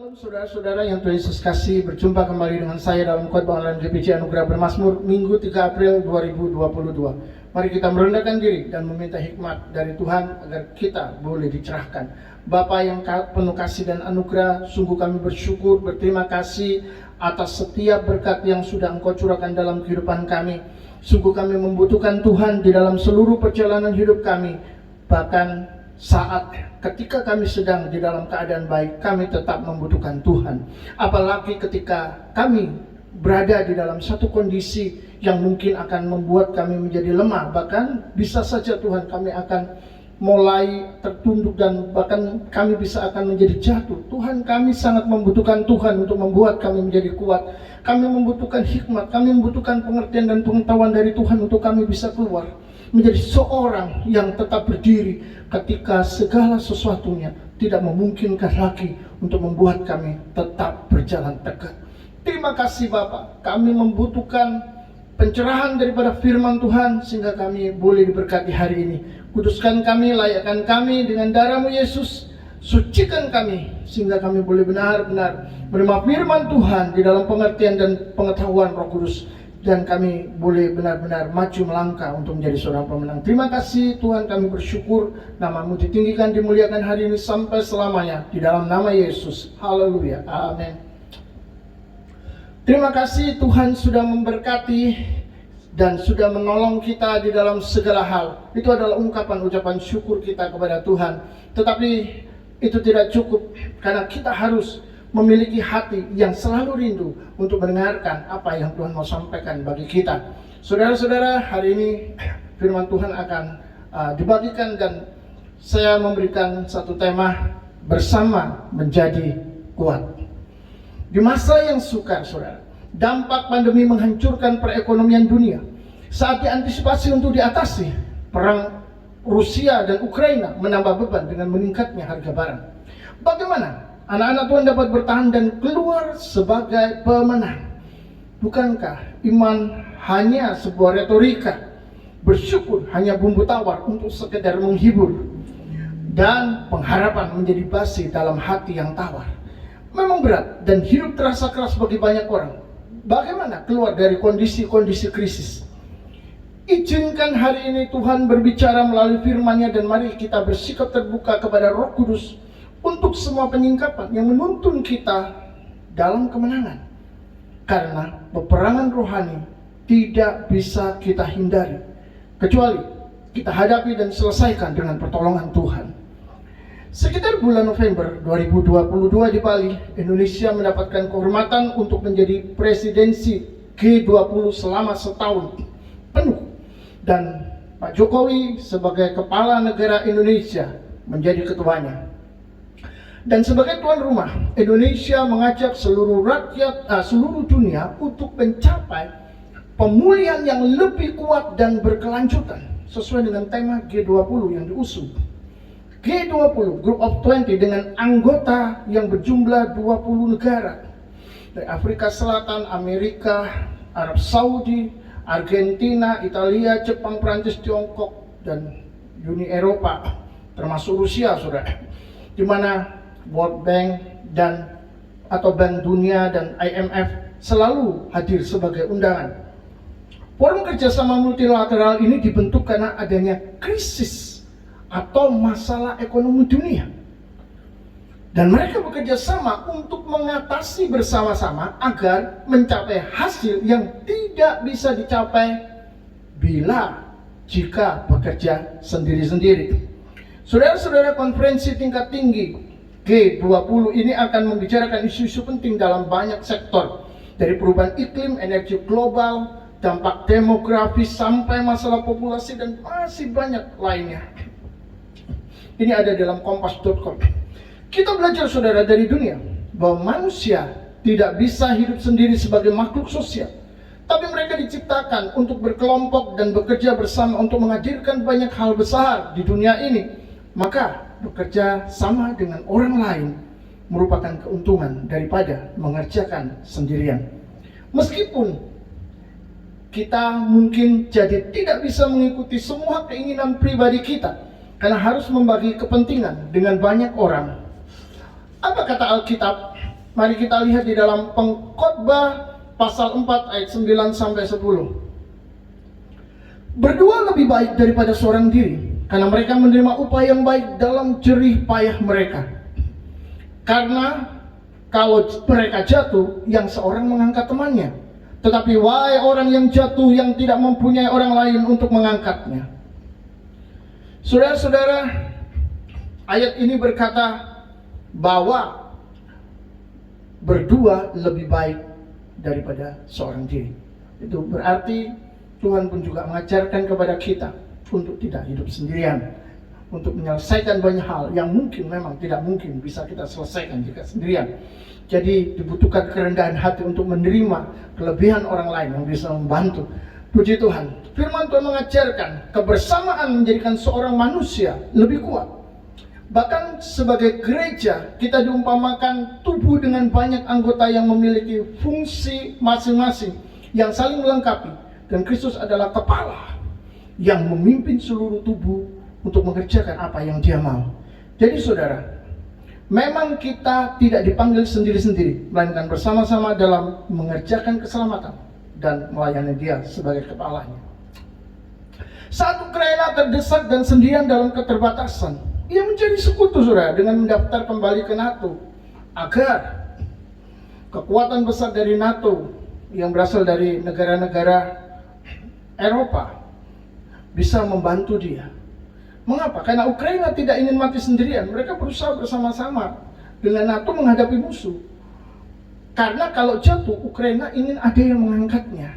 Shalom saudara-saudara yang Tuhan Yesus kasih, berjumpa kembali dengan saya dalam khotbah online GPC Anugerah Bermazmur Minggu 3 April 2022. Mari kita merendahkan diri dan meminta hikmat dari Tuhan agar kita boleh dicerahkan. Bapa yang penuh kasih dan anugerah, sungguh kami bersyukur, berterima kasih atas setiap berkat yang sudah Engkau curahkan dalam kehidupan kami. Sungguh kami membutuhkan Tuhan di dalam seluruh perjalanan hidup kami. Bahkan saat ketika kami sedang di dalam keadaan baik, kami tetap membutuhkan Tuhan. Apalagi ketika kami berada di dalam satu kondisi yang mungkin akan membuat kami menjadi lemah. Bahkan bisa saja Tuhan kami akan mulai tertunduk dan bahkan kami bisa akan menjadi jatuh. Tuhan, kami sangat membutuhkan Tuhan untuk membuat kami menjadi kuat. Kami membutuhkan hikmat, kami membutuhkan pengertian dan pengetahuan dari Tuhan untuk kami bisa keluar menjadi seorang yang tetap berdiri ketika segala sesuatunya tidak memungkinkan lagi untuk membuat kami tetap berjalan tegak. Terima kasih Bapak, kami membutuhkan pencerahan daripada firman Tuhan sehingga kami boleh diberkati hari ini. Kuduskan kami, layakkan kami dengan darah-Mu Yesus, sucikan kami sehingga kami boleh benar-benar menerima firman Tuhan di dalam pengertian dan pengetahuan Roh Kudus. Dan kami boleh benar-benar maju melangkah untuk menjadi seorang pemenang. Terima kasih Tuhan, kami bersyukur nama-Mu ditinggikan, dimuliakan hari ini sampai selamanya. Di dalam nama Yesus, haleluya, amin. Terima kasih Tuhan sudah memberkati dan sudah menolong kita di dalam segala hal. Itu adalah ucapan syukur kita kepada Tuhan. Tetapi itu tidak cukup, karena kita harus memiliki hati yang selalu rindu untuk mendengarkan apa yang Tuhan mau sampaikan bagi kita. Saudara-saudara, hari ini firman Tuhan akan dibagikan dan saya memberikan satu tema, bersama menjadi kuat. Di masa yang sukar, saudara, dampak pandemi menghancurkan perekonomian dunia. Saat diantisipasi untuk diatasi, perang Rusia dan Ukraina menambah beban dengan meningkatnya harga barang. Bagaimana anak-anak Tuhan dapat bertahan dan keluar sebagai pemenang? Bukankah iman hanya sebuah retorika? Bersyukur hanya bumbu tawar untuk sekedar menghibur? Dan pengharapan menjadi basi dalam hati yang tawar. Memang berat dan hidup terasa keras bagi banyak orang. Bagaimana keluar dari kondisi-kondisi krisis? Izinkan hari ini Tuhan berbicara melalui firman-Nya, dan mari kita bersikap terbuka kepada Roh Kudus untuk semua penyingkapan yang menuntun kita dalam kemenangan. Karena peperangan rohani tidak bisa kita hindari, kecuali kita hadapi dan selesaikan dengan pertolongan Tuhan. Sekitar bulan November 2022 di Bali, Indonesia mendapatkan kehormatan untuk menjadi presidensi G20 selama setahun penuh. Dan Pak Jokowi sebagai kepala negara Indonesia menjadi ketuanya. Dan sebagai tuan rumah, Indonesia mengajak seluruh rakyat, seluruh dunia untuk mencapai pemulihan yang lebih kuat dan berkelanjutan sesuai dengan tema G20 yang diusung. G20, Group of 20, dengan anggota yang berjumlah 20 negara. Dari Afrika Selatan, Amerika, Arab Saudi, Argentina, Italia, Jepang, Prancis, Tiongkok, dan Uni Eropa, termasuk Rusia, saudara. Di mana World Bank atau Bank Dunia dan IMF selalu hadir sebagai undangan. Forum kerjasama multilateral ini dibentuk karena adanya krisis atau masalah ekonomi dunia. Dan mereka bekerja sama untuk mengatasi bersama-sama agar mencapai hasil yang tidak bisa dicapai jika bekerja sendiri-sendiri. Saudara-saudara, konferensi tingkat tinggi G20 ini akan membicarakan isu-isu penting dalam banyak sektor, dari perubahan iklim, energi global, dampak demografis, sampai masalah populasi dan masih banyak lainnya. Ini ada dalam kompas.com. Kita belajar, saudara, dari dunia bahwa manusia tidak bisa hidup sendiri sebagai makhluk sosial, tapi mereka diciptakan untuk berkelompok dan bekerja bersama untuk menghadirkan banyak hal besar di dunia ini. Maka bekerja sama dengan orang lain merupakan keuntungan daripada mengerjakan sendirian. Meskipun kita mungkin jadi tidak bisa mengikuti semua keinginan pribadi kita, karena harus membagi kepentingan dengan banyak orang. Apa kata Alkitab? Mari kita lihat di dalam Pengkhotbah pasal 4 ayat 9 sampai 10. Berdua lebih baik daripada seorang diri, karena mereka menerima upah yang baik dalam jerih payah mereka. Karena kalau mereka jatuh, yang seorang mengangkat temannya. Tetapi wahai orang yang jatuh, yang tidak mempunyai orang lain untuk mengangkatnya. Saudara-saudara, ayat ini berkata bahwa berdua lebih baik daripada seorang diri. Itu berarti Tuhan pun juga mengajarkan kepada kita untuk tidak hidup sendirian, untuk menyelesaikan banyak hal yang mungkin memang tidak mungkin bisa kita selesaikan jika sendirian. Jadi dibutuhkan kerendahan hati untuk menerima kelebihan orang lain yang bisa membantu. Puji Tuhan, firman Tuhan mengajarkan kebersamaan menjadikan seorang manusia lebih kuat. Bahkan sebagai gereja, kita diumpamakan tubuh dengan banyak anggota yang memiliki fungsi masing-masing yang saling melengkapi. Dan Kristus adalah kepala yang memimpin seluruh tubuh untuk mengerjakan apa yang Dia mau. Jadi saudara, memang kita tidak dipanggil sendiri-sendiri, melainkan bersama-sama dalam mengerjakan keselamatan dan melayani Dia sebagai kepalanya. Saat Ukraina terdesak dan sendirian dalam keterbatasan, ia menjadi sekutu saudara dengan mendaftar kembali ke NATO, agar kekuatan besar dari NATO yang berasal dari negara-negara Eropa bisa membantu dia. Mengapa? Karena Ukraina tidak ingin mati sendirian. Mereka berusaha bersama-sama dengan NATO menghadapi musuh. Karena kalau jatuh, Ukraina ingin ada yang mengangkatnya.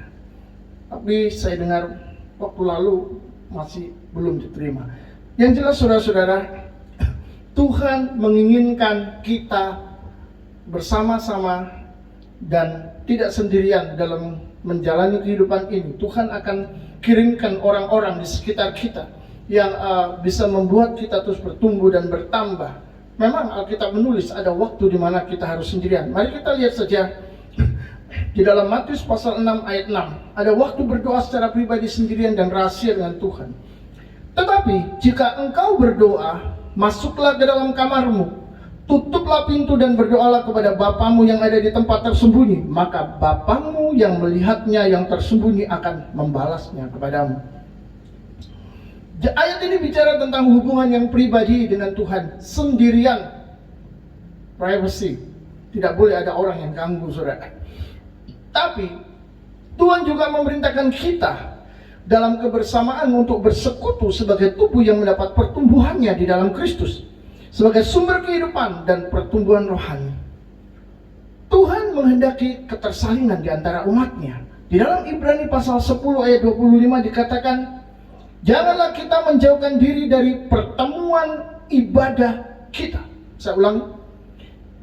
Tapi saya dengar waktu lalu masih belum diterima. Yang jelas saudara-saudara, Tuhan menginginkan kita bersama-sama dan tidak sendirian dalam menjalani kehidupan ini. Tuhan akan kirimkan orang-orang di sekitar kita yang bisa membuat kita terus bertumbuh dan bertambah. Memang Alkitab menulis ada waktu di mana kita harus sendirian. Mari kita lihat saja di dalam Matius pasal 6 ayat 6. Ada waktu berdoa secara pribadi sendirian dan rahasia dengan Tuhan. Tetapi jika engkau berdoa, masuklah ke dalam kamarmu, tutuplah pintu dan berdoalah kepada Bapamu yang ada di tempat tersembunyi, maka Bapamu yang melihatnya yang tersembunyi akan membalasnya kepadamu. Ayat ini bicara tentang hubungan yang pribadi dengan Tuhan, sendirian, privacy. Tidak boleh ada orang yang ganggu saudara. Tapi Tuhan juga memerintahkan kita dalam kebersamaan untuk bersekutu sebagai tubuh yang mendapat pertumbuhannya di dalam Kristus, sebagai sumber kehidupan dan pertumbuhan rohani. Tuhan menghendaki ketersalinan di antara umatnya. Di dalam Ibrani pasal 10 ayat 25 dikatakan, janganlah kita menjauhkan diri dari pertemuan ibadah kita. Saya ulangi,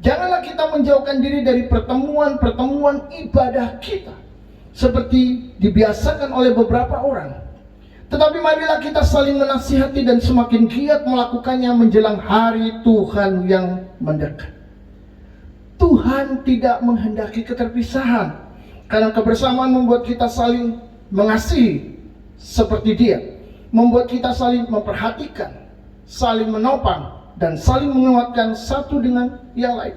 janganlah kita menjauhkan diri dari pertemuan ibadah kita, seperti dibiasakan oleh beberapa orang. Tetapi marilah kita saling menasihati dan semakin giat melakukannya menjelang hari Tuhan yang mendekat. Tuhan tidak menghendaki keterpisahan, karena kebersamaan membuat kita saling mengasihi seperti Dia, membuat kita saling memperhatikan, saling menopang, dan saling menguatkan satu dengan yang lain.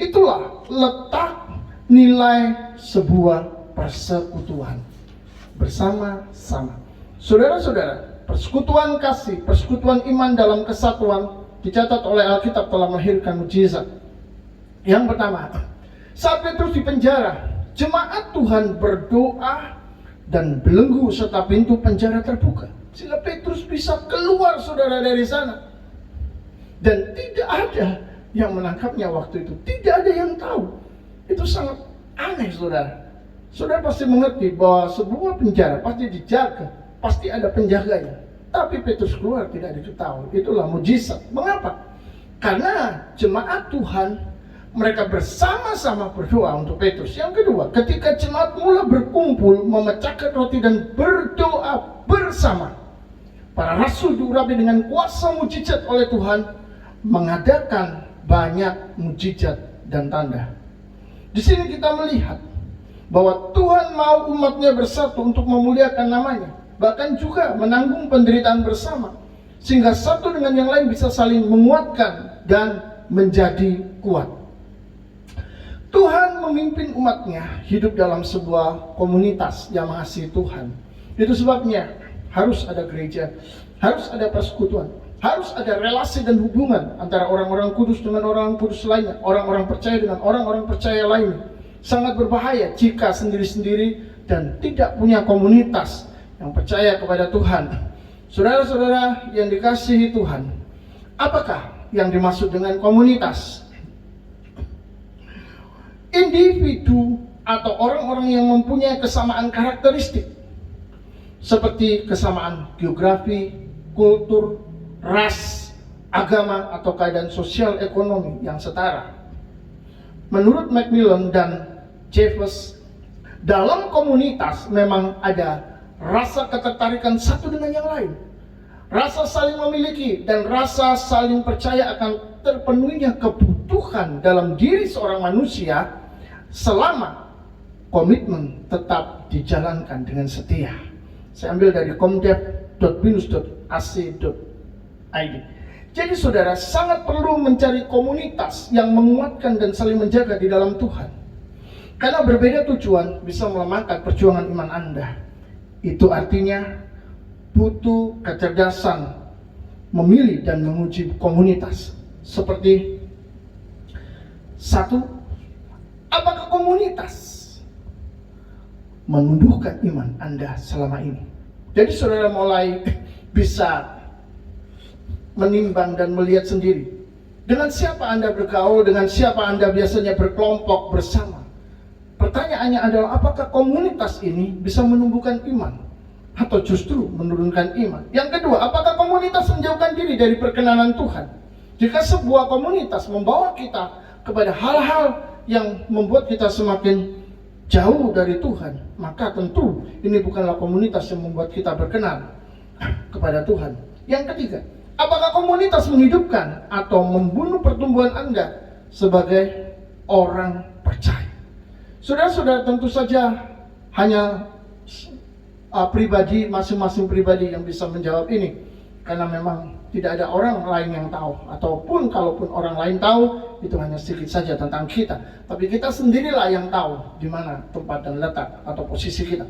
Itulah letak nilai sebuah persekutuan bersama-sama. Saudara-saudara, persekutuan kasih, persekutuan iman dalam kesatuan dicatat oleh Alkitab telah melahirkan mukjizat. Yang pertama, saat Petrus di penjara, jemaat Tuhan berdoa dan belenggu serta pintu penjara terbuka, sehingga Petrus bisa keluar saudara dari sana. Dan tidak ada yang menangkapnya waktu itu, tidak ada yang tahu. Itu sangat aneh saudara. Saudara pasti mengerti bahwa sebuah penjara pasti dijaga, pasti ada penjaganya. Tapi Petrus keluar tidak diketahui. Itulah mujizat. Mengapa? Karena jemaat Tuhan mereka bersama-sama berdoa untuk Petrus. Yang kedua, ketika jemaat mula berkumpul, memecahkan roti dan berdoa bersama, para rasul diurapi dengan kuasa mujizat oleh Tuhan, mengadakan banyak mujizat dan tanda. Di sini kita melihat bahwa Tuhan mau umatnya bersatu untuk memuliakan namanya, bahkan juga menanggung penderitaan bersama, sehingga satu dengan yang lain bisa saling menguatkan dan menjadi kuat. memimpin umatnya hidup dalam sebuah komunitas yang mengasihi Tuhan. Itu sebabnya harus ada gereja, harus ada persekutuan, harus ada relasi dan hubungan antara orang-orang kudus dengan orang kudus lainnya, orang-orang percaya dengan orang-orang percaya lainnya. Sangat berbahaya jika sendiri-sendiri dan tidak punya komunitas yang percaya kepada Tuhan. Saudara-saudara yang dikasihi Tuhan, apakah yang dimaksud dengan komunitas? Individu atau orang-orang yang mempunyai kesamaan karakteristik seperti kesamaan geografi, kultur, ras, agama, atau keadaan sosial ekonomi yang setara. Menurut Macmillan dan Jeffers, dalam komunitas memang ada rasa ketertarikan satu dengan yang lain, rasa saling memiliki dan rasa saling percaya akan terpenuhinya kebutuhan dalam diri seorang manusia selama komitmen tetap dijalankan dengan setia. Saya ambil dari comdev.binus.ac.id. Jadi saudara sangat perlu mencari komunitas yang menguatkan dan saling menjaga di dalam Tuhan. Karena berbeda tujuan bisa melemahkan perjuangan iman Anda. Itu artinya butuh kecerdasan memilih dan menguji komunitas. Seperti satu, apakah komunitas menumbuhkan iman Anda selama ini? Jadi saudara mulai bisa menimbang dan melihat sendiri. Dengan siapa Anda bergaul, dengan siapa Anda biasanya berkelompok bersama. Pertanyaannya adalah apakah komunitas ini bisa menumbuhkan iman atau justru menurunkan iman? Yang kedua, apakah komunitas menjauhkan diri dari perkenanan Tuhan? Jika sebuah komunitas membawa kita kepada hal-hal yang membuat kita semakin jauh dari Tuhan, maka tentu ini bukanlah komunitas yang membuat kita berkenan kepada Tuhan. Yang ketiga, apakah komunitas menghidupkan atau membunuh pertumbuhan Anda sebagai orang percaya? Saudara-saudara, tentu saja hanya pribadi, masing-masing pribadi yang bisa menjawab ini, karena memang tidak ada orang lain yang tahu, ataupun kalaupun orang lain tahu, itu hanya sedikit saja tentang kita. Tapi kita sendirilah yang tahu di mana tempat dan letak atau posisi kita.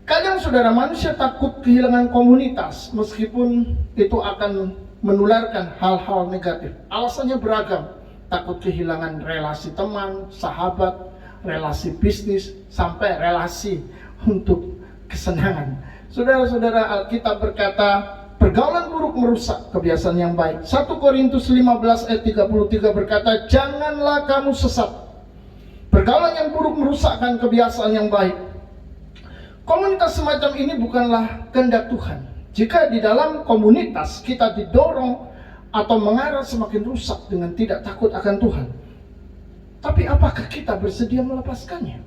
Kadang saudara, manusia takut kehilangan komunitas meskipun itu akan menularkan hal-hal negatif. Alasannya beragam. Takut kehilangan relasi teman, sahabat, relasi bisnis, sampai relasi untuk kesenangan. Saudara-saudara, Alkitab berkata, pergaulan buruk merusak kebiasaan yang baik. 1 Korintus 15 ayat 33 berkata, janganlah kamu sesat. Pergaulan yang buruk merusakkan kebiasaan yang baik. Komunitas semacam ini bukanlah kehendak Tuhan. Jika di dalam komunitas kita didorong atau mengarah semakin rusak dengan tidak takut akan Tuhan, tapi apakah kita bersedia melepaskannya?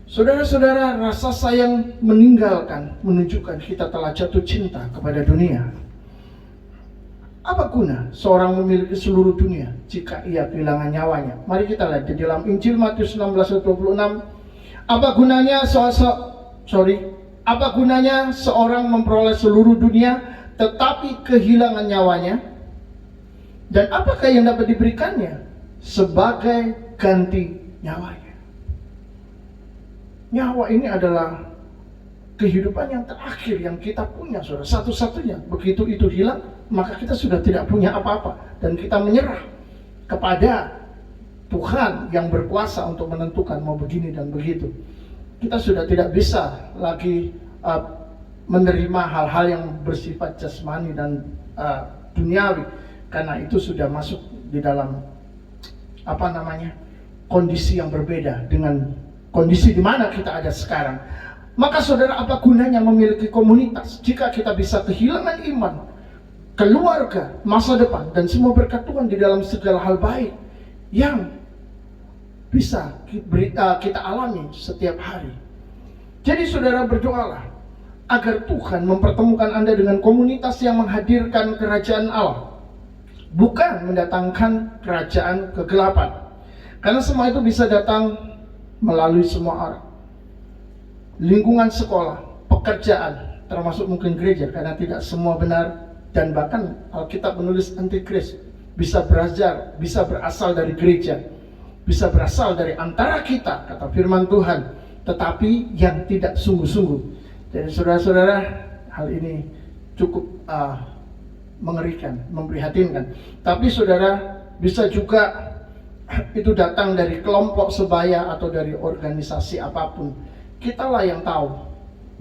Saudara-saudara, rasa sayang meninggalkan menunjukkan kita telah jatuh cinta kepada dunia. Apa guna seorang memiliki seluruh dunia jika ia kehilangan nyawanya? Mari kita lihat di dalam Injil Matius 16:26. Apa gunanya seorang memperoleh seluruh dunia tetapi kehilangan nyawanya? Dan apakah yang dapat diberikannya sebagai ganti nyawanya? Nyawa ini adalah kehidupan yang terakhir yang kita punya, saudara. Satu-satunya. Begitu itu hilang, maka kita sudah tidak punya apa-apa. Dan kita menyerah kepada Tuhan yang berkuasa untuk menentukan mau begini dan begitu. Kita sudah tidak bisa lagi menerima hal-hal yang bersifat jasmani dan duniawi. Karena itu sudah masuk di dalam kondisi yang berbeda dengan kondisi di mana kita ada sekarang. Maka saudara, apa gunanya memiliki komunitas jika kita bisa kehilangan iman, keluarga, masa depan, dan semua berkat Tuhan di dalam segala hal baik yang bisa kita alami setiap hari. Jadi saudara, berdoalah agar Tuhan mempertemukan Anda dengan komunitas yang menghadirkan kerajaan Allah, bukan mendatangkan kerajaan kegelapan. Karena semua itu bisa datang melalui semua arah. Lingkungan sekolah, pekerjaan, termasuk mungkin gereja, karena tidak semua benar, dan bahkan Alkitab menulis antikris bisa berasal dari gereja. bisa berasal dari antara kita, kata firman Tuhan, tetapi yang tidak sungguh-sungguh. Jadi saudara-saudara, hal ini cukup mengerikan, memprihatinkan. Tapi saudara, bisa juga itu datang dari kelompok sebaya atau dari organisasi apapun. Kitalah yang tahu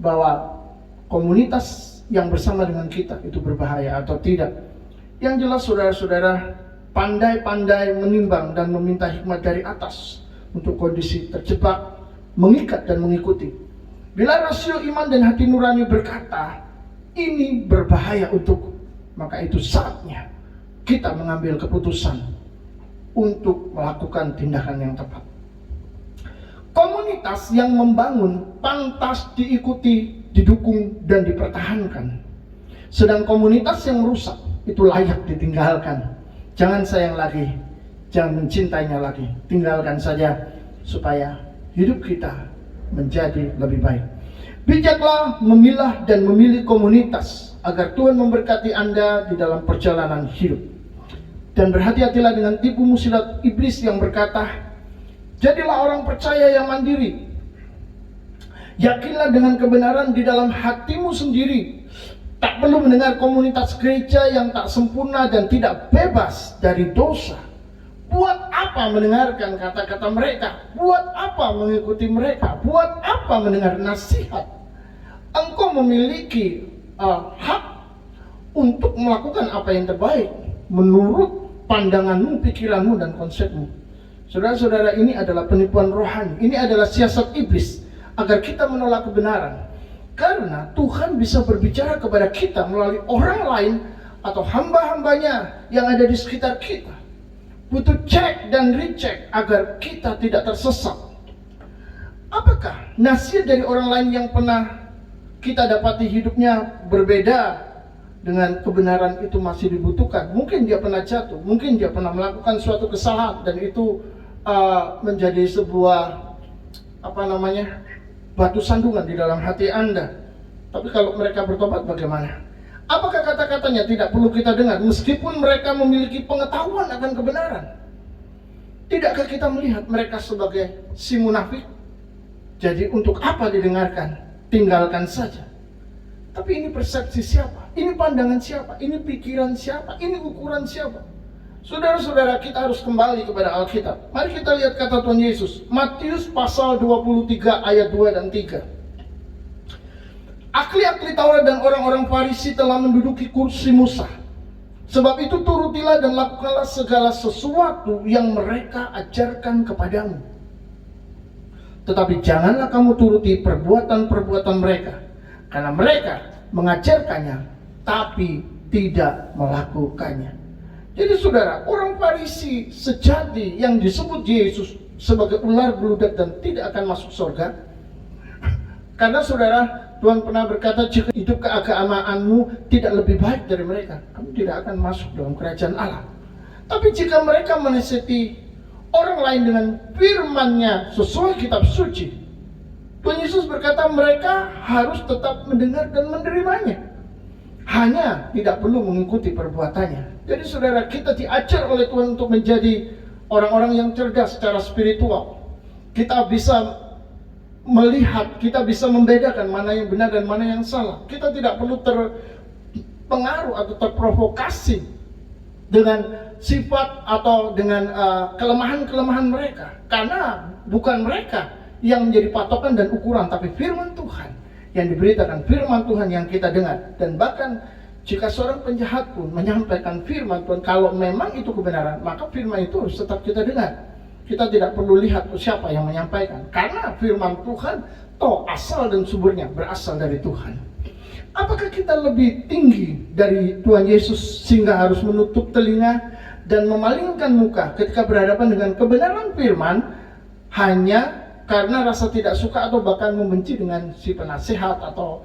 bahwa komunitas yang bersama dengan kita itu berbahaya atau tidak. Yang jelas saudara-saudara, pandai-pandai menimbang dan meminta hikmat dari atas untuk kondisi terjebak, mengikat dan mengikuti. Bila rasio iman dan hati nurani berkata, ini berbahaya untukku, maka itu saatnya kita mengambil keputusan untuk melakukan tindakan yang tepat. Komunitas yang membangun pantas diikuti, didukung, dan dipertahankan. Sedang komunitas yang rusak itu layak ditinggalkan. Jangan sayang lagi, jangan mencintainya lagi. Tinggalkan saja supaya hidup kita menjadi lebih baik. Bijaklah memilah dan memilih komunitas agar Tuhan memberkati Anda di dalam perjalanan hidup. Dan berhati-hatilah dengan tipu muslihat iblis yang berkata, jadilah orang percaya yang mandiri. Yakinlah dengan kebenaran di dalam hatimu sendiri. Tak perlu mendengar komunitas gereja yang tak sempurna dan tidak bebas dari dosa. Buat apa mendengarkan kata-kata mereka? Buat apa mengikuti mereka? Buat apa mendengar nasihat? Engkau memiliki hak untuk melakukan apa yang terbaik menurut pandanganmu, pikiranmu, dan konsepmu. Saudara-saudara, ini adalah penipuan rohani. Ini adalah siasat iblis agar kita menolak kebenaran. Karena Tuhan bisa berbicara kepada kita melalui orang lain atau hamba-hambanya yang ada di sekitar kita. Butuh cek dan recheck agar kita tidak tersesat. Apakah nasihat dari orang lain yang pernah kita dapati hidupnya berbeda dengan kebenaran itu masih dibutuhkan? Mungkin dia pernah jatuh, mungkin dia pernah melakukan suatu kesalahan dan itu menjadi sebuah batu sandungan di dalam hati Anda. Tapi kalau mereka bertobat bagaimana? Apakah kata-katanya tidak perlu kita dengar meskipun mereka memiliki pengetahuan akan kebenaran? Tidakkah kita melihat mereka sebagai si munafik? Jadi untuk apa didengarkan? Tinggalkan saja. Tapi ini persepsi siapa? Ini pandangan siapa? Ini pikiran siapa? Ini ukuran siapa? Saudara-saudara, kita harus kembali kepada Alkitab. Mari kita lihat kata Tuhan Yesus. Matius pasal 23 ayat 2 dan 3. Ahli-ahli Taurat dan orang-orang Farisi telah menduduki kursi Musa. Sebab itu turutilah dan lakukanlah segala sesuatu yang mereka ajarkan kepadamu. Tetapi janganlah kamu turuti perbuatan-perbuatan mereka. Karena mereka mengajarkannya, tapi tidak melakukannya. Jadi saudara, orang Farisi sejati yang disebut Yesus sebagai ular beludak dan tidak akan masuk surga. Karena saudara, Tuhan pernah berkata, jika hidup keagamaanmu tidak lebih baik dari mereka, kamu tidak akan masuk dalam kerajaan Allah. Tapi jika mereka menasihati orang lain dengan firman-Nya sesuai kitab suci, Tuhan Yesus berkata mereka harus tetap mendengar dan menerimanya. Hanya tidak perlu mengikuti perbuatannya. Jadi saudara, kita diajar oleh Tuhan untuk menjadi orang-orang yang cerdas secara spiritual. Kita bisa melihat, kita bisa membedakan mana yang benar dan mana yang salah. Kita tidak perlu terpengaruh atau terprovokasi dengan sifat atau dengan kelemahan-kelemahan mereka. Karena bukan mereka yang menjadi patokan dan ukuran, tapi firman Tuhan yang diberitakan, firman Tuhan yang kita dengar. Dan bahkan jika seorang penjahat pun menyampaikan firman Tuhan, kalau memang itu kebenaran, maka firman itu harus tetap kita dengar. Kita tidak perlu lihat siapa yang menyampaikan, karena firman Tuhan asal dan sumbernya berasal dari Tuhan. Apakah kita lebih tinggi dari Tuhan Yesus sehingga harus menutup telinga dan memalingkan muka ketika berhadapan dengan kebenaran firman hanya karena rasa tidak suka atau bahkan membenci dengan si penasehat atau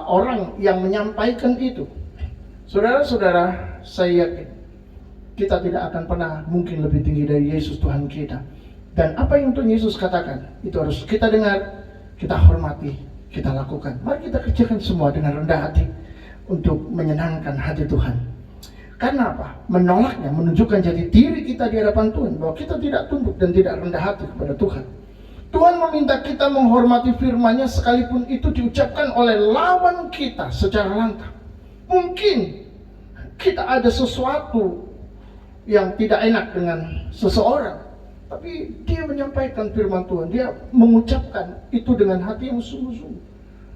orang yang menyampaikan itu? Saudara-saudara, saya yakin kita tidak akan pernah mungkin lebih tinggi dari Yesus Tuhan kita. Dan apa yang Tuhan Yesus katakan itu harus kita dengar, kita hormati, kita lakukan. Mari kita kerjakan semua dengan rendah hati untuk menyenangkan hati Tuhan. Karena apa? Menolaknya menunjukkan jati diri kita di hadapan Tuhan, bahwa kita tidak tunduk dan tidak rendah hati kepada Tuhan. Tuhan meminta kita menghormati firman-Nya sekalipun itu diucapkan oleh lawan kita secara lantang. Mungkin kita ada sesuatu yang tidak enak dengan seseorang, tapi dia menyampaikan firman Tuhan, dia mengucapkan itu dengan hati yang sungguh-sungguh.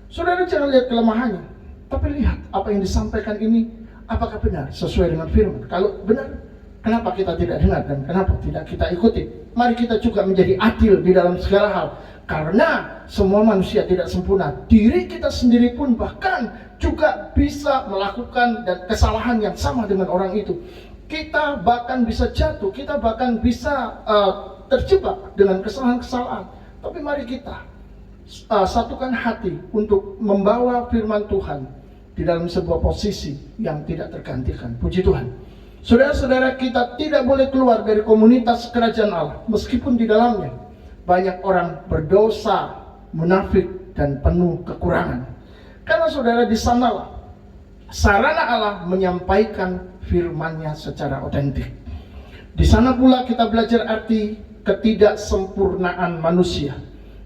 Saudara jangan lihat kelemahannya, tapi lihat apa yang disampaikan ini, apakah benar sesuai dengan firman. Kalau benar, kenapa kita tidak dengar dan kenapa tidak kita ikuti? Mari kita juga menjadi adil di dalam segala hal. Karena semua manusia tidak sempurna. Diri kita sendiri pun bahkan juga bisa melakukan dan kesalahan yang sama dengan orang itu. Kita bahkan bisa jatuh, kita bahkan bisa terjebak dengan kesalahan-kesalahan. Tapi mari kita satukan hati untuk membawa firman Tuhan di dalam sebuah posisi yang tidak tergantikan. Puji Tuhan. Saudara-saudara, kita tidak boleh keluar dari komunitas kerajaan Allah, meskipun di dalamnya banyak orang berdosa, munafik, dan penuh kekurangan. Karena saudara, di sanalah sarana Allah menyampaikan firman-Nya secara otentik. Di sana pula kita belajar arti ketidaksempurnaan manusia,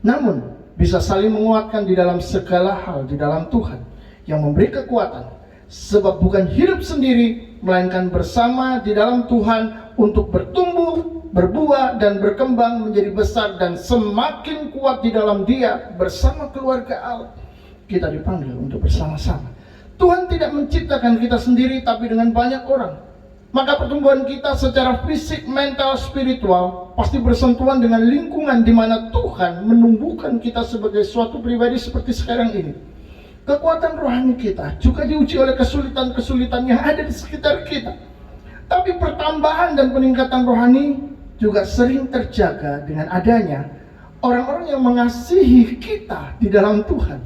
namun bisa saling menguatkan di dalam segala hal di dalam Tuhan yang memberi kekuatan. Sebab bukan hidup sendiri, melainkan bersama di dalam Tuhan untuk bertumbuh, berbuah, dan berkembang menjadi besar dan semakin kuat di dalam Dia bersama keluarga Allah. Kita dipanggil untuk bersama-sama. Tuhan tidak menciptakan kita sendiri, tapi dengan banyak orang. Maka pertumbuhan kita secara fisik, mental, spiritual pasti bersentuhan dengan lingkungan di mana Tuhan menumbuhkan kita sebagai suatu pribadi seperti sekarang ini. Kekuatan rohani kita juga diuji oleh kesulitan-kesulitan yang ada di sekitar kita. Tapi pertambahan dan peningkatan rohani juga sering terjaga dengan adanya orang-orang yang mengasihi kita di dalam Tuhan.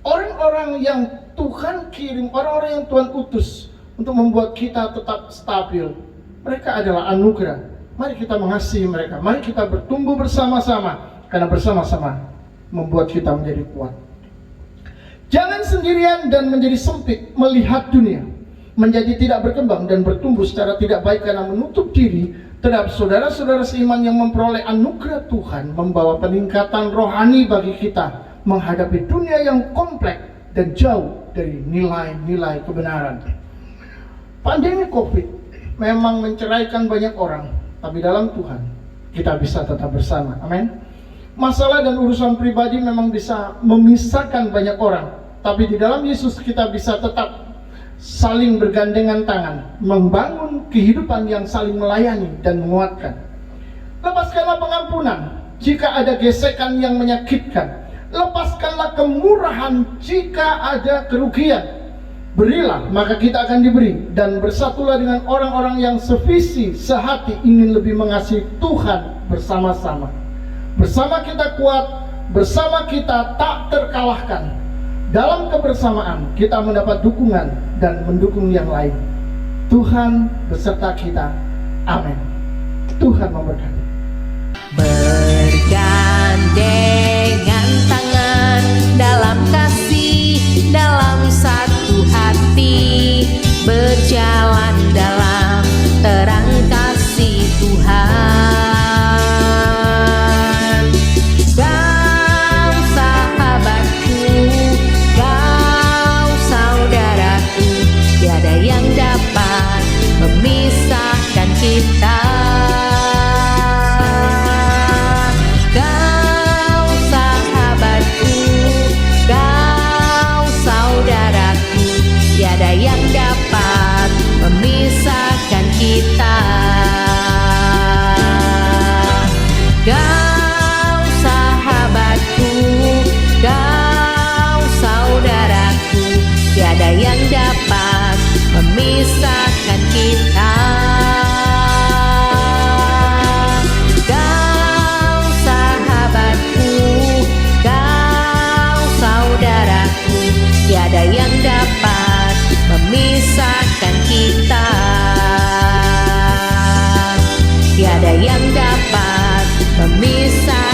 Orang-orang yang Tuhan kirim, orang-orang yang Tuhan utus untuk membuat kita tetap stabil. Mereka adalah anugerah. Mari kita mengasihi mereka. Mari kita bertumbuh bersama-sama, karena bersama-sama membuat kita menjadi kuat. Jangan sendirian dan menjadi sempit melihat dunia menjadi tidak berkembang dan bertumbuh secara tidak baik karena menutup diri terhadap saudara-saudara seiman yang memperoleh anugerah Tuhan, membawa peningkatan rohani bagi kita menghadapi dunia yang kompleks dan jauh dari nilai-nilai kebenaran. Pandemi COVID memang menceraikan banyak orang, tapi dalam Tuhan kita bisa tetap bersama. Amin. Masalah dan urusan pribadi memang bisa memisahkan banyak orang, tapi di dalam Yesus kita bisa tetap saling bergandengan tangan, membangun kehidupan yang saling melayani dan menguatkan. Lepaskanlah pengampunan jika ada gesekan yang menyakitkan. Lepaskanlah kemurahan jika ada kerugian. Berilah, maka kita akan diberi. Dan bersatulah dengan orang-orang yang sevisi, sehati, ingin lebih mengasihi Tuhan bersama-sama. Bersama kita kuat, bersama kita tak terkalahkan. Dalam kebersamaan kita mendapat dukungan dan mendukung yang lain. Tuhan beserta kita. Amin. Tuhan memberkati. Bergandengan tangan dalam kasih, dalam satu hati, berjalan dalam terang kasih Tuhan. Kau sahabatku, kau saudaraku, tiada yang dapat memisahkan kita. Kau sahabatku, kau saudaraku, tiada yang dapat memisahkan kita. Kau sahabatku, kau saudaraku, tiada yang dapat memisahkan kita. Kau sahabatku, kau saudaraku, tiada yang dapat memisahkan kita. Tiada yang dapat memisahkan